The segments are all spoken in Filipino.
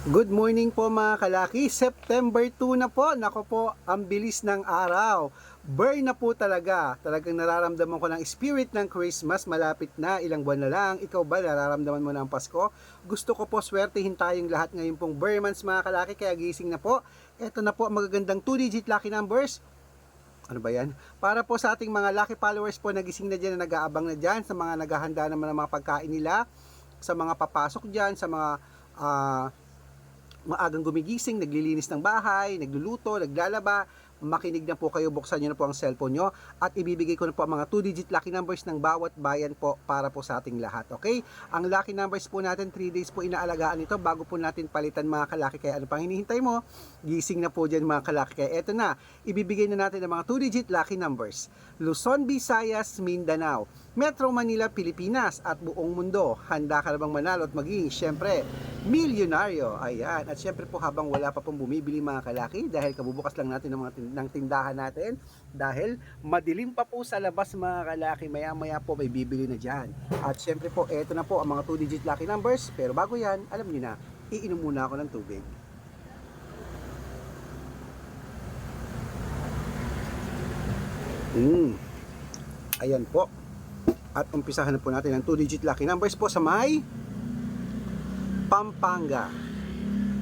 Good morning po mga kalaki. September 2 na po. Nako po, ang bilis ng araw. Burn na po talaga. Talagang nararamdaman ko ng spirit ng Christmas. Malapit na, ilang buwan na lang. Ikaw ba, nararamdaman mo na ang Pasko? Gusto ko po swertihin tayong lahat ngayon pong Burn months mga kalaki. Kaya gising na po. Ito na po ang magagandang 2-digit lucky numbers. Ano ba yan? Para po sa ating mga lucky followers po, nagising na dyan, na nag-aabang na dyan, sa mga naghahanda naman ng mga pagkain nila, sa mga papasok dyan, sa mga maagang gumigising, naglilinis ng bahay, nagluluto, naglalaba, makinig na po kayo, buksan nyo na po ang cellphone nyo at ibibigay ko na po ang mga 2-digit lucky numbers ng bawat bayan po para po sa ating lahat, okay? Ang lucky numbers po natin, 3 days po inaalagaan ito bago po natin palitan mga kalaki, kaya ano pang hinihintay mo? Gising na po dyan mga kalaki, kaya eto na, ibibigay na natin ang mga 2-digit lucky numbers. Luzon, Visayas, Mindanao, Metro Manila, Pilipinas at buong mundo. Handa ka na bang manalo at maging, syempre, milyonaryo? Ayan, at syempre po habang wala pa pong bumibili mga kalaki, dahil kabubukas lang natin ng tindahan natin, dahil madilim pa po sa labas mga kalaki, maya maya po may bibili na dyan. At syempre po, eto na po ang mga 2-digit lucky numbers, pero bago yan, alam nyo na, iinom muna ako ng tubig. Ayan po. At umpisahan na po natin ang 2-digit lucky numbers po sa may Pampanga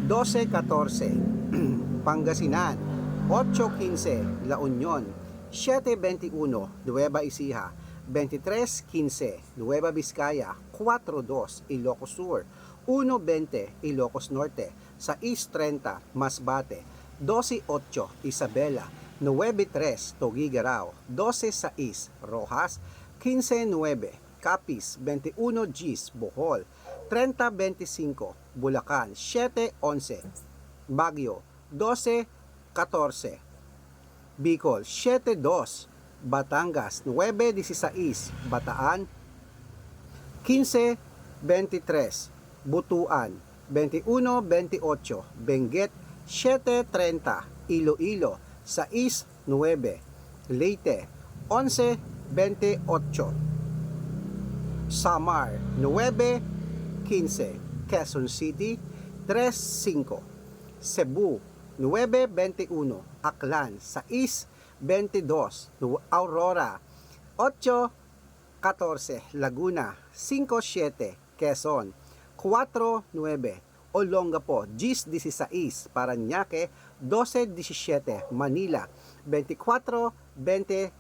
12-14, Pangasinan 8-15, La Union 7-21, Nueva Ecija 23-15, Nueva Vizcaya 4-2, Ilocos Sur 1-20, Ilocos Norte 6-30, Masbate 12-8, Isabela 9-3, Tuguegarao 12-6, Rojas 15-9, Capiz 21, Gis, Bohol 30-25, Bulacan 7-11, Baguio 12-14, Bicol 7-2, Batangas 9-16, Bataan 15-23, Butuan 21-28, Benguet 7-30, Iloilo 6-9, Leyte 11-28, Samar 9-15, Quezon City 3-5, Cebu 9-21, Aklan 6-22, Aurora 8-14, Laguna 5-7, Quezon 4-9, Olongapo 10-16, Parañaque 12-17, Manila 24-26,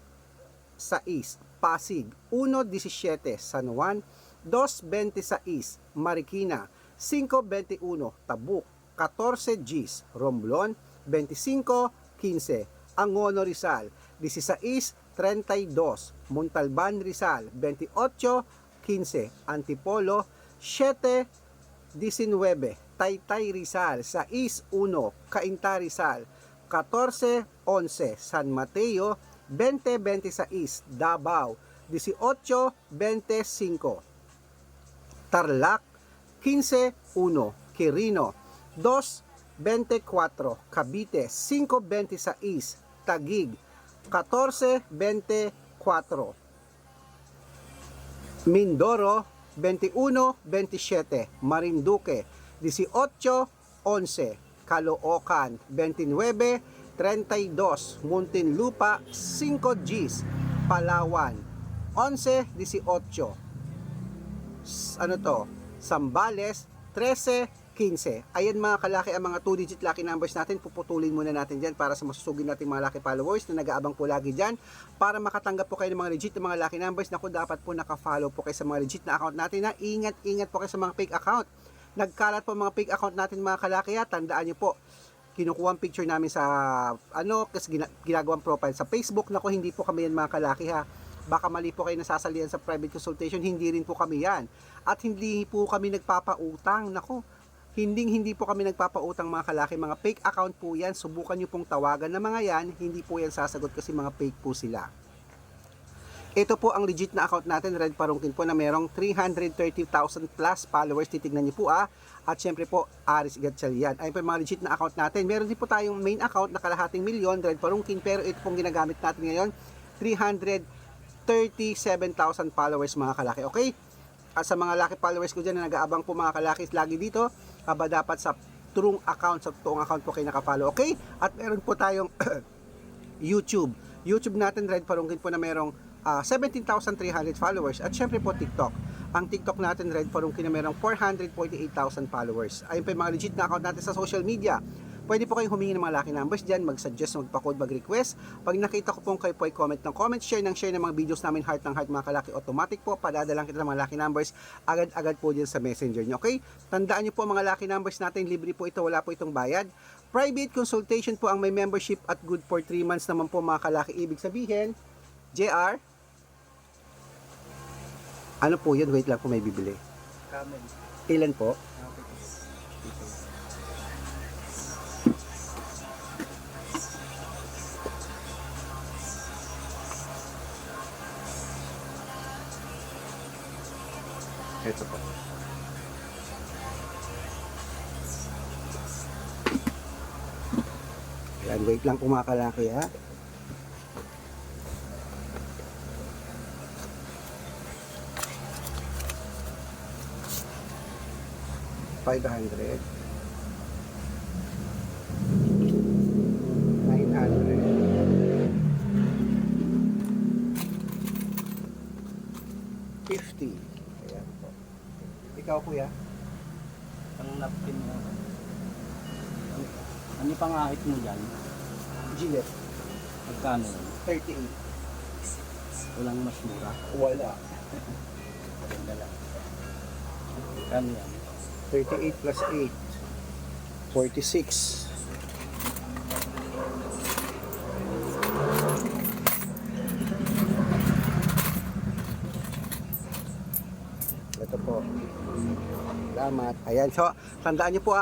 Pasig 1-17, San Juan 2-26, Marikina 5-21, Tabuk 14 Gs, Romblon 25-15, Angono Rizal 16-32, Montalban Rizal 28-15, Antipolo 7-19, Taytay Rizal 6-1, Cainta Rizal 14-11, San Mateo 20-26, Davao 18-25, Tarlac 15-1, Quirino 2-24, Cavite 5-26, Taguig 14-24, Mindoro 21-27, Marinduque 18-11, Caloocan 29-32, Muntinlupa 5 Gs, Palawan 11-18, Zambales 13-15. Ayan mga kalaki ang mga 2-digit lucky numbers natin. Puputulin muna natin dyan para sa masusugin natin mga lucky followers na nag-aabang po lagi dyan. Para makatanggap po kayo ng mga legit na mga lucky numbers, naku, dapat po nakafollow po kayo sa mga legit na account natin, na ingat po kayo sa mga fake account. Nagkalat po mga fake account natin mga kalaki, ha. Tandaan nyo po, kinukuha ang picture namin sa kasi ginagawang profile sa Facebook. Naku, hindi po kami yan mga kalaki, ha. Baka mali po kayo nasasalihan sa private consultation, hindi rin po kami yan. At hindi po kami nagpapautang. Naku, hindi po kami nagpapautang mga kalaki, mga fake account po yan. Subukan nyo pong tawagan na mga yan, hindi po yan sasagot kasi mga fake po sila. Ito po ang legit na account natin, Red Parungkin po, na merong 330,000 plus followers. Titignan niyo po At syempre po, Aris Gatchalian. Ayun po yung mga legit na account natin. Meron din po tayong main account na kalahating milyon, Red Parungkin. Pero ito pong ginagamit natin ngayon, 337,000 followers mga kalaki. Okay? At sa mga laki followers ko dyan na nag-aabang po mga kalaki lagi dito, dapat sa true account, sa totoong account po kayo nakapalo. Okay? At meron po tayong YouTube. YouTube natin, Red Parungkin po na merong 17,300 followers. At syempre po TikTok. Ang TikTok natin, Red Parungkin, na merong 448,000 followers. Ayun po yung mga legit na account natin sa social media. Pwede po kayong humingi ng mga lucky numbers dyan, mag-suggest, magpa-code, mag-request. Pag nakita ko pong kayo po ay comment ng comment, share ng mga videos namin, heart ng heart mga kalaki, automatic po, padadalang kita ng mga lucky numbers, agad-agad po dyan sa messenger nyo, okay? Tandaan nyo po mga lucky numbers natin, libre po ito, wala po itong bayad. Private consultation po ang may membership at good for 3 months naman po mga kalaki. Ibig sabihin, JR, ano po yun? Wait lang po, may bibili. Camel. Ilan po? Ito po. Yan, wait lang po mga kalaki ha. $500, $900, $50. Ayan po. Ikaw kuya? Ang napkin mo. Ano pang ahit mo dyan? Gillette, Magkano yan? 38. Walang mas mura. Wala. Maganda lang. Magkano yan? 38 plus 8. 46. Ito po. Salamat. Ayan. So, tandaan niyo po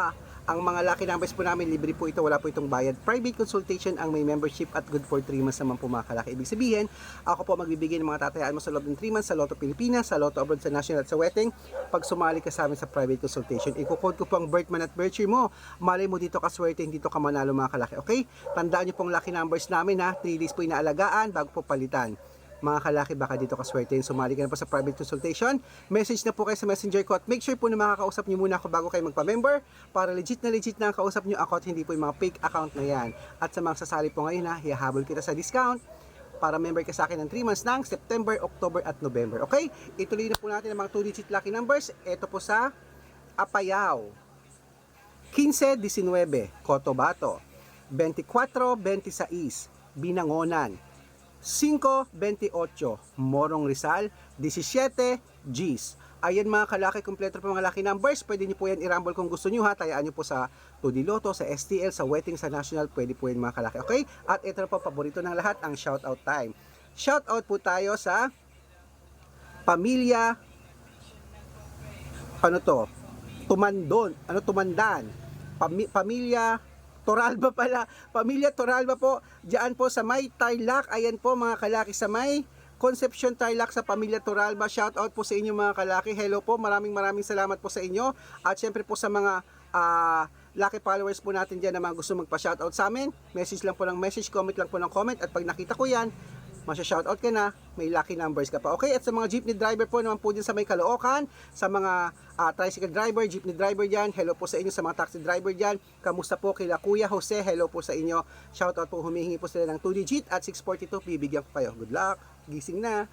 ang mga lucky numbers po namin, libre po ito, wala po itong bayad. Private consultation ang may membership at good for 3 months naman po mga kalaki. Ibig sabihin, ako po magbibigay ng mga tatayaan mo sa loob ng 3 months sa Lotto Pilipinas, sa Lotto Abroad, sa National at sa Wedding. Pag sumali ka sa amin sa private consultation, i-code ko po ang birth month at birth year mo. Malay mo dito ka swerte, dito ka manalo mga kalaki. Okay? Tandaan niyo pong lucky numbers namin ha. 3 days po inaalagaan bago po palitan. Mga kalaki, baka dito ka swerte. Sumali ka na po sa private consultation. Message na po kayo sa messenger ko at make sure po na makakausap nyo muna ako bago kayo magpa-member para legit na ang kausap nyo ako at hindi po yung mga fake account na yan. At sa mga sasali po ngayon ha, hihahabol kita sa discount para member ka sa akin ng 3 months ng September, October at November. Okay? Ituloy na po natin ang mga 2-digit lucky numbers. Ito po sa Apayao. 15-19, Cotabato. 24-26, Binangonan. 5-28, Morong Rizal. 17, Gs. Ayan mga kalaki, kompleto po mga lucky numbers. Pwede nyo po yan i-rumble kung gusto nyo ha. Tayaan nyo po sa 2D Lotto, sa STL, sa Wedding, sa National. Pwede po yan mga kalaki. Okay? At ito na po, paborito ng lahat, ang shoutout time. Shoutout po tayo sa pamilya, ano to? Tumandan. Pamilya Toralba pala. Pamilya Toralba po. Diyan po sa may Tarlac. Ayan po mga kalaki sa may Concepcion Tarlac sa Pamilya Toralba. Shout out po sa inyo mga kalaki. Hello po. Maraming salamat po sa inyo. At syempre po sa mga lucky followers po natin dyan na mga gusto magpa-shoutout sa amin. Message lang po ng message. Comment lang po ng comment. At pag nakita ko yan, masya-shoutout ka na, may lucky numbers ka pa. Okay, at sa mga jeepney driver po naman po dyan sa may Caloocan, sa mga tricycle driver, jeepney driver dyan, hello po sa inyo, sa mga taxi driver dyan, kamusta po kila Kuya Jose, hello po sa inyo, shoutout po, humihingi po sila ng 2 digit at 642, bibigyan ko kayo. Good luck, gising na.